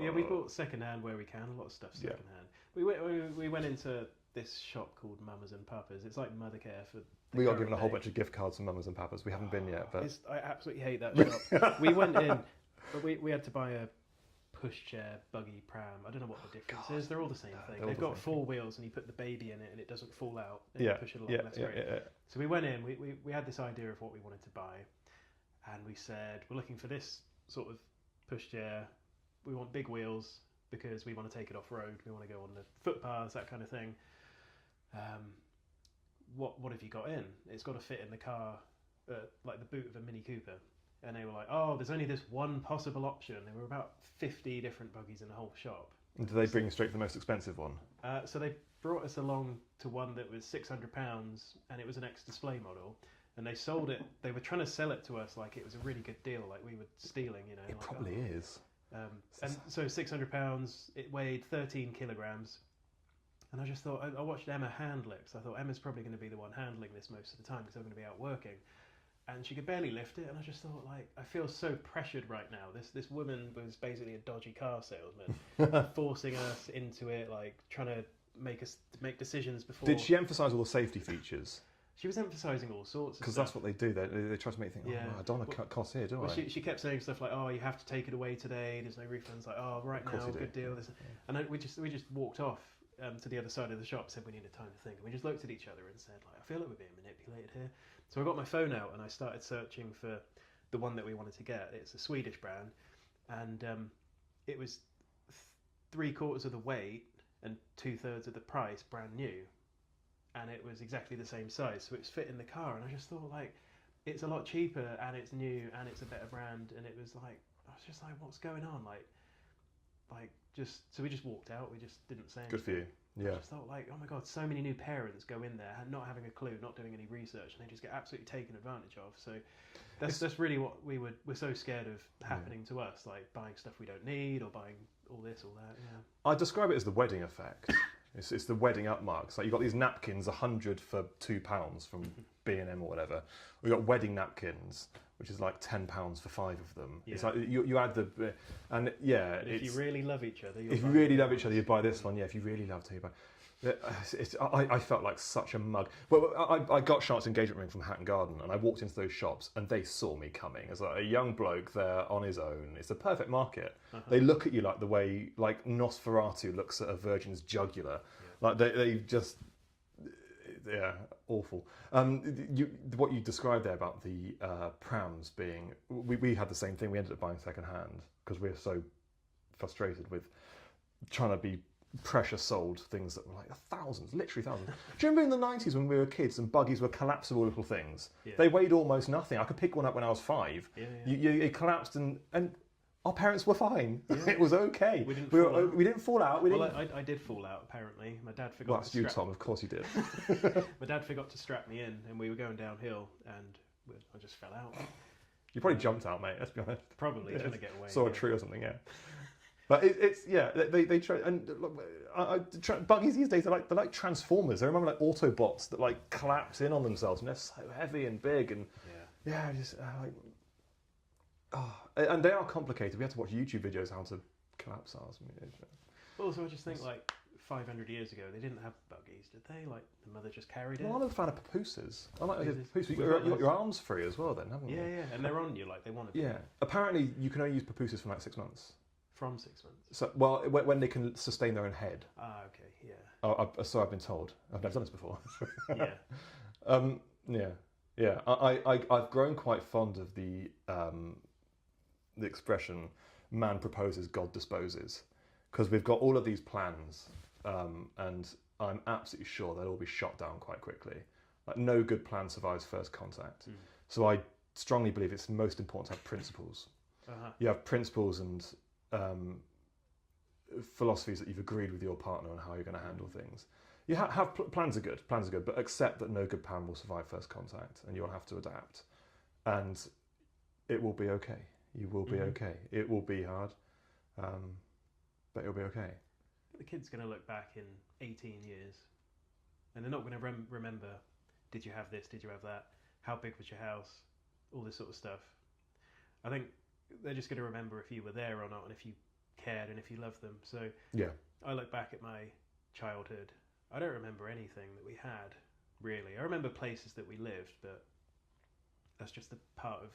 Yeah, we bought second-hand where we can. A lot of stuff second-hand. We went into this shop called Mamas and Papas. It's like Mothercare for. We got given a whole bunch of gift cards from Mamas and Papas. We haven't been yet, but I absolutely hate that shop. We went in, but we had to buy a pushchair, buggy, pram. I don't know what the difference is. They're all the same thing. They've got four wheels, and you put the baby in it, and it doesn't fall out. And you push it along. That's great. So we went in. We had this idea of what we wanted to buy, and we said we're looking for this sort of pushchair. We want big wheels because we want to take it off road. We want to go on the footpaths, that kind of thing. What have you got in? It's got to fit in the car, like the boot of a Mini Cooper. And they were like, oh, there's only this one possible option. There were about 50 different buggies in the whole shop. And did they bring you straight to the most expensive one? So they brought us along to one that was £600, and it was an ex-display model. And they sold it. They were trying to sell it to us like it was a really good deal, like we were stealing. You know, it like, probably is. And so £600. It weighed 13 kilograms. And I just thought, I watched Emma handle it, because I thought Emma's probably going to be the one handling this most of the time because I'm going to be out working. And she could barely lift it, and I just thought, like, I feel so pressured right now. This woman was basically a dodgy car salesman, forcing us into it, like trying to make decisions before. Did she emphasise all the safety features? She was emphasising all sorts of stuff. Because that's what they do. They try to make you think, I don't want to cut costs here, do I? She kept saying stuff like, oh, you have to take it away today. There's no refunds. Like, oh, right now, good deal. And we just walked off to the other side of the shop, said we needed time to think. And we just looked at each other and said, like, I feel like we're being manipulated here. So I got my phone out and I started searching for the one that we wanted to get. It's a Swedish brand. And it was 3/4 of the weight and 2/3 of the price, brand new. And it was exactly the same size, so it was fit in the car. And I just thought, like, it's a lot cheaper, and it's new, and it's a better brand. And it was like, I was just like, what's going on? So we just walked out. We just didn't say anything. Good for you. Yeah. I just thought, like, oh my God, so many new parents go in there not having a clue, not doing any research, and they just get absolutely taken advantage of. So that's really what we're so scared of happening to us, like buying stuff we don't need or buying all this, all that. Yeah. I describe it as the wedding effect. It's the wedding up marks. Like you've got these napkins, 100 for £2 from B&M or whatever. We've got wedding napkins, which is like £10 for 5 of them. Yeah. It's like you add the, and yeah, But if you really love each other, if you really love each other, you buy this one. Yeah, if you really love to, you buy. I felt like such a mug. Well, I got Charlotte's engagement ring from Hatton Garden, and I walked into those shops, and they saw me coming as like a young bloke there on his own. It's a perfect market. They look at you like the way like Nosferatu looks at a virgin's jugular. Like they just, yeah, awful. What you described there about the prams being, we had the same thing. We ended up buying second hand because we were so frustrated with trying to be pressure sold things that were like thousands, literally thousands. Do you remember in the 90s when we were kids and buggies were collapsible little things? Yeah. They weighed almost nothing. I could pick one up when I was 5. Yeah. It collapsed and our parents were fine. Yeah. It was okay. We didn't fall out. I did fall out, apparently. My dad forgot Well, that's to you, strap... Tom. Of course you did. My dad forgot to strap me in, and we were going downhill, and I just fell out. You probably jumped out, mate. Let's be honest. Probably trying to get away. Saw a tree or something, yeah. But it's yeah. They try and buggies these days. They're like Transformers. I remember like Autobots that like collapse in on themselves, and they're so heavy and big, and just like. Oh, and they are complicated. We had to watch YouTube videos how to collapse ours. Also, I just think like 500 years ago, they didn't have buggies, did they? Like the mother just carried it. Well, I'm a fan of papooses. I like papooses. We've You got got your arms free as well, then, haven't you? Yeah, and they're on you like they want to be. Yeah. Apparently, you can only use papooses for like 6 months. From 6 months. So, well, when they can sustain their own head. Ah, okay, yeah. So I've been told. I've never done this before. Yeah. Yeah. I've grown quite fond of the expression "man proposes, God disposes," because we've got all of these plans, and I'm absolutely sure they'll all be shot down quite quickly. Like no good plan survives first contact. So I strongly believe it's most important to have principles. You have principles and philosophies that you've agreed with your partner on how you're going to handle things. You have plans are good, but accept that no good plan will survive first contact, and you'll have to adapt, and it will be okay. You will be okay. It will be hard, but it'll be okay. The kid's going to look back in 18 years, and they're not going to remember, did you have this, did you have that, how big was your house, all this sort of stuff. I think they're just going to remember if you were there or not, and if you cared and if you loved them. So yeah, I look back at my childhood. I don't remember anything that we had, really. I remember places that we lived, but that's just a part of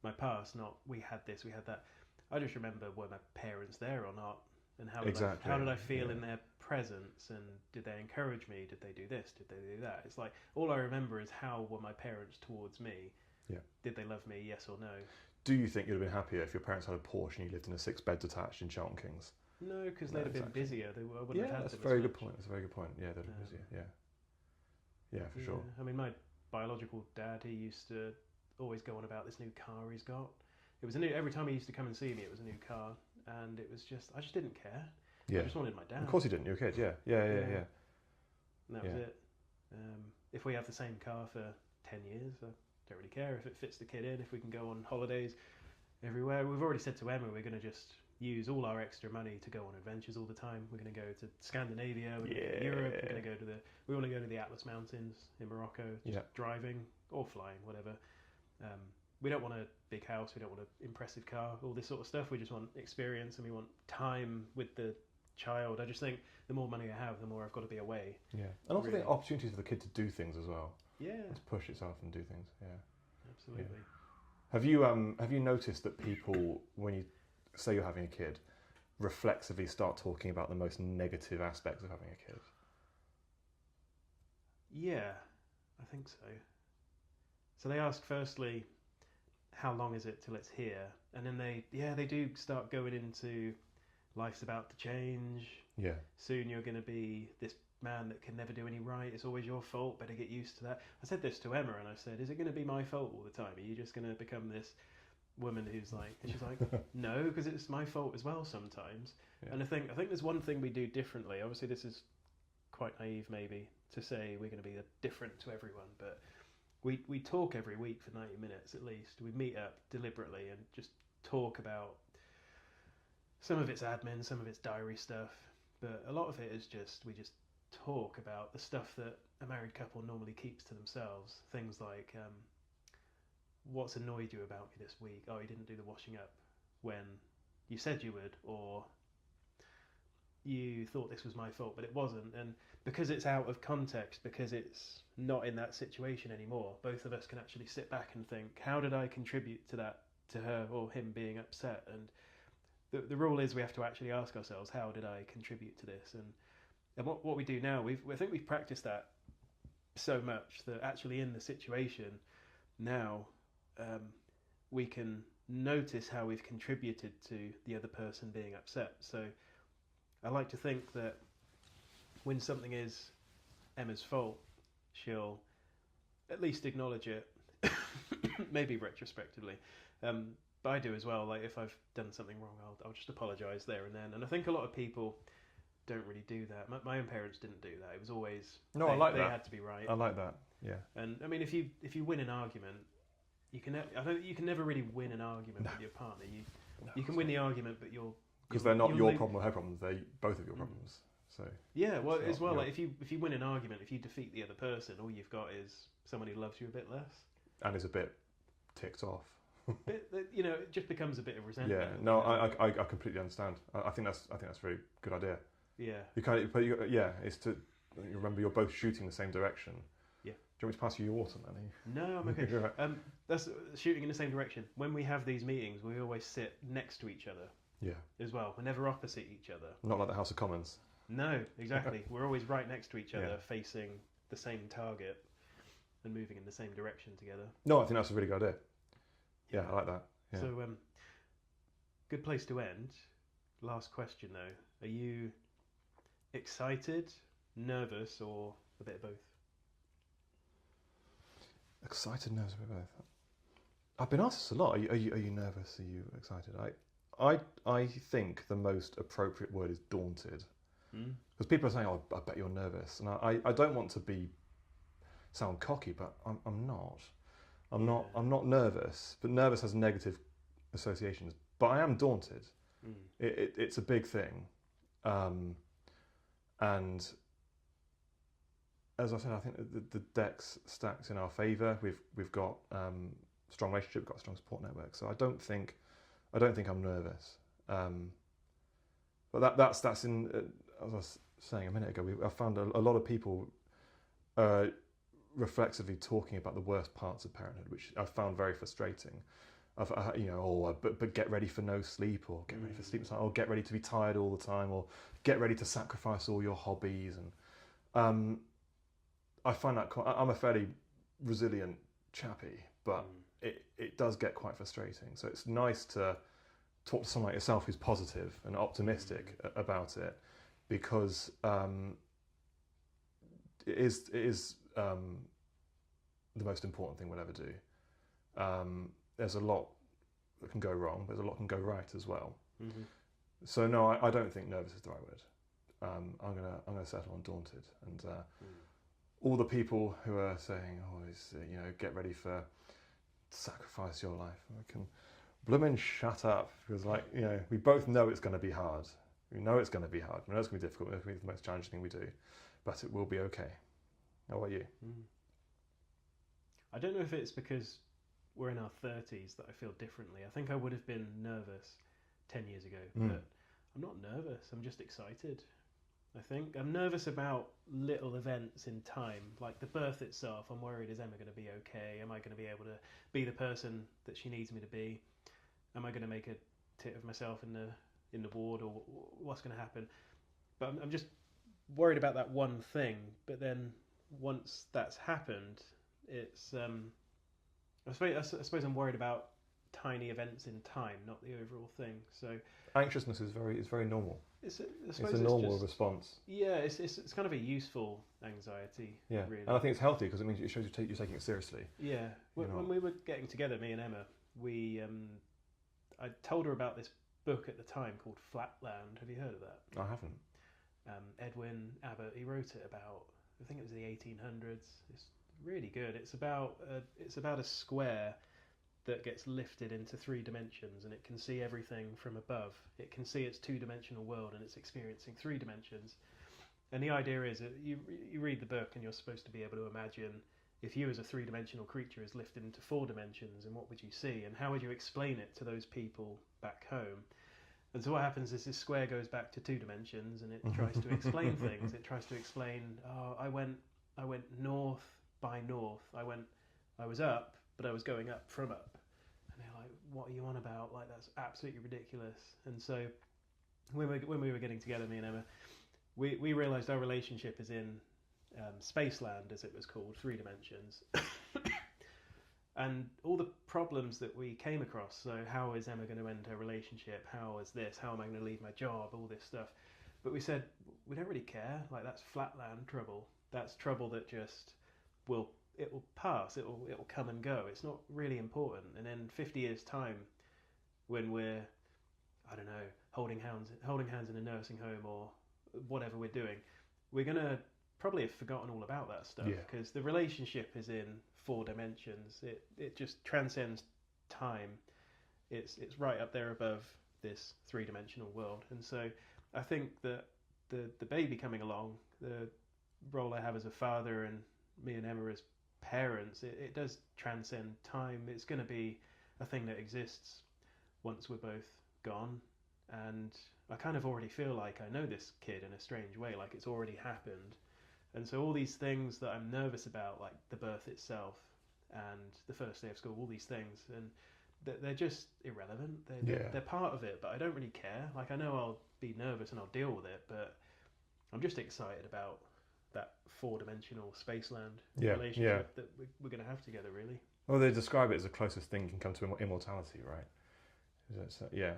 my past, not we had this, we had that. I just remember were my parents there or not, and how did I feel in their presence, and did they encourage me, did they do this, did they do that. It's like all I remember is how were my parents towards me. Yeah. Did they love me, yes or no? Do you think you'd have been happier if your parents had a Porsche and you lived in a 6-bed detached in Charlton Kings? No, because they'd have been busier. I wouldn't have had that's a them very as good much. point. That's a very good point. Yeah, they'd have been busier. Yeah, for sure. I mean, my biological dad, he used to always go on about this new car he's got. It was a new. Every time he used to come and see me, it was a new car, and it was just I just didn't care. Yeah. I just wanted my dad. Of course you didn't. You were a kid. Yeah. And that was it. If we have the same car for 10 years, I don't really care if it fits the kid in. If we can go on holidays everywhere, we've already said to Emma we're going to just use all our extra money to go on adventures all the time. We're going to go to Scandinavia. We're going to go to Europe. We're going to go to we want to go to the Atlas Mountains in Morocco. Just driving or flying, whatever. We don't want a big house. We don't want an impressive car. All this sort of stuff. We just want experience, and we want time with the child. I just think the more money I have, the more I've got to be away. Yeah, and also the opportunities for the kid to do things as well. Yeah, to push itself and do things. Yeah, absolutely. Yeah. Have you noticed that people, when you say you're having a kid, reflexively start talking about the most negative aspects of having a kid? Yeah, I think so. So they ask firstly, how long is it till it's here? And then they do start going into life's about to change. Yeah. Soon you're going to be this man that can never do any right. It's always your fault. Better get used to that. I said this to Emma, and I said, is it going to be my fault all the time? Are you just going to become this woman who's like... And she's like, no, because it's my fault as well sometimes. Yeah. And I think there's one thing we do differently. Obviously, this is quite naive maybe to say we're going to be different to everyone, but we talk every week for 90 minutes at least. We meet up deliberately and just talk about... Some of it's admin, some of it's diary stuff, but a lot of it is just we just talk about the stuff that a married couple normally keeps to themselves. Things like, what's annoyed you about me this week? Oh, you didn't do the washing up when you said you would, or you thought this was my fault, but it wasn't. And because it's out of context, because it's not in that situation anymore, both of us can actually sit back and think, how did I contribute to that, to her or him being upset? And the rule is we have to actually ask ourselves, how did I contribute to this? And what we do now, I think we've practiced that so much that actually in the situation now, we can notice how we've contributed to the other person being upset. So I like to think that when something is Emma's fault, she'll at least acknowledge it, maybe retrospectively. But I do as well. Like if I've done something wrong, I'll just apologise there and then. And I think a lot of people don't really do that. My own parents didn't do that. It was always I like they that. had to be right. I like that. Yeah. And I mean, if you win an argument, you can never really win an argument with your partner. You can win the argument, but because they're not your problem or her problems. They're both of your problems. So yeah, well, as well, yeah. like if you win an argument, if you defeat the other person, all you've got is someone who loves you a bit less, and is a bit ticked off. It just becomes a bit of resentment. Yeah, no, I completely understand. I think that's a very good idea. Yeah, it's to remember you're both shooting the same direction. Yeah. Do you want me to pass you your water, Manny? No, I'm okay. Right. That's shooting in the same direction. When we have these meetings, we always sit next to each other. Yeah. As well, we're never opposite each other. Not like the House of Commons. No, exactly. We're always right next to each other, Yeah. facing the same target and moving in the same direction together. No, I think that's a really good idea. Yeah, I like that. Yeah. So, good place to end. Last question though. Are you excited, nervous, or a bit of both? Excited, nervous, a bit of both. I've been asked this a lot. Are you nervous? Are you excited? I think the most appropriate word is daunted. Because people are saying, "Oh, I bet you're nervous," and I don't want to sound cocky, but I'm not. I'm not nervous, but nervous has negative associations. But I am daunted. It's a big thing, and as I said, I think the deck's stacked in our favour. We've got strong relationship, we've got a strong support network. So I don't think I'm nervous. But that's in as I was saying a minute ago. I found a lot of people reflexively talking about the worst parts of parenthood, which I found very frustrating. But get ready for no sleep, or get ready for sleep, or get ready to be tired all the time, or get ready to sacrifice all your hobbies. And I find that I'm a fairly resilient chappy, but it does get quite frustrating. So it's nice to talk to someone like yourself who's positive and optimistic about it, because it is the most important thing we'll ever do. There's a lot that can go wrong, but there's a lot that can go right as well. Mm-hmm. So no, I don't think nervous is the right word. I'm gonna settle on daunted, and all the people who are saying, get ready for sacrifice your life, I can bloomin' shut up, because we both know it's going to be hard. We know it's going to be hard. We know it's going to be difficult. It's going to be the most challenging thing we do, but it will be okay. How about you? I don't know if it's because we're in our 30s that I feel differently. I think I would have been nervous 10 years ago, but I'm not nervous. I'm just excited. I think I'm nervous about little events in time, like the birth itself. I'm worried, is Emma going to be okay? Am I going to be able to be the person that she needs me to be? Am I going to make a tit of myself in the ward, or what's going to happen? But I'm just worried about that one thing. But then once that's happened, it's I suppose I'm worried about tiny events in time, not the overall thing. So anxiousness is very normal. It's a normal response. Yeah, it's kind of a useful anxiety. Yeah, really. And I think it's healthy because it means it shows you're taking it seriously. Yeah, when we were getting together, me and Emma, I told her about this book at the time called Flatland. Have you heard of that? I haven't. Edwin Abbott, he wrote it about, I think it was the 1800s. It's really good. It's about a square that gets lifted into 3 dimensions, and it can see everything from above. It can see its 2-dimensional world, and it's experiencing 3 dimensions. And the idea is that you read the book and you're supposed to be able to imagine if you as a three-dimensional creature is lifted into four dimensions, and what would you see, and how would you explain it to those people back home? And so what happens is this square goes back to two dimensions, and it tries to explain things. It tries to explain, oh, I went north by north. I was up, but I was going up from up. And they're like, what are you on about? Like, that's absolutely ridiculous. And so when we were getting together, me and Emma, we realised our relationship is in Spaceland, as it was called, three dimensions. And all the problems that we came across, so how is Emma going to end her relationship? How is this? How am I going to leave my job? All this stuff. But we said, we don't really care. Like, that's flatland trouble. That's trouble that just it will pass. It will come and go. It's not really important. And in 50 years' time, when we're, I don't know, holding hands in a nursing home or whatever we're doing, we're going to probably have forgotten all about that stuff, because the relationship is in four dimensions. It just transcends time. It's right up there above this three-dimensional world. And so I think that the baby coming along, the role I have as a father and me and Emma as parents, it does transcend time. It's going to be a thing that exists once we're both gone. And I kind of already feel like I know this kid in a strange way, like it's already happened. And so all these things that I'm nervous about, like the birth itself and the first day of school, all these things, and they're just irrelevant. They're part of it, but I don't really care. Like, I know I'll be nervous and I'll deal with it, but I'm just excited about that four-dimensional Spaceland relationship that we're going to have together, really. Well, they describe it as the closest thing you can come to immortality, right? So, yeah.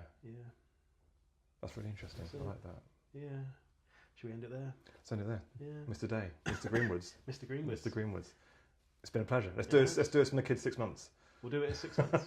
That's really interesting. I like that. Yeah. Should we end it there? Let's end it there. Yeah. Mr. Day. Mr. Greenwoods. Mr. Greenwoods. Mr. Greenwoods. It's been a pleasure. Let's do it from the kids' 6 months. We'll do it in 6 months.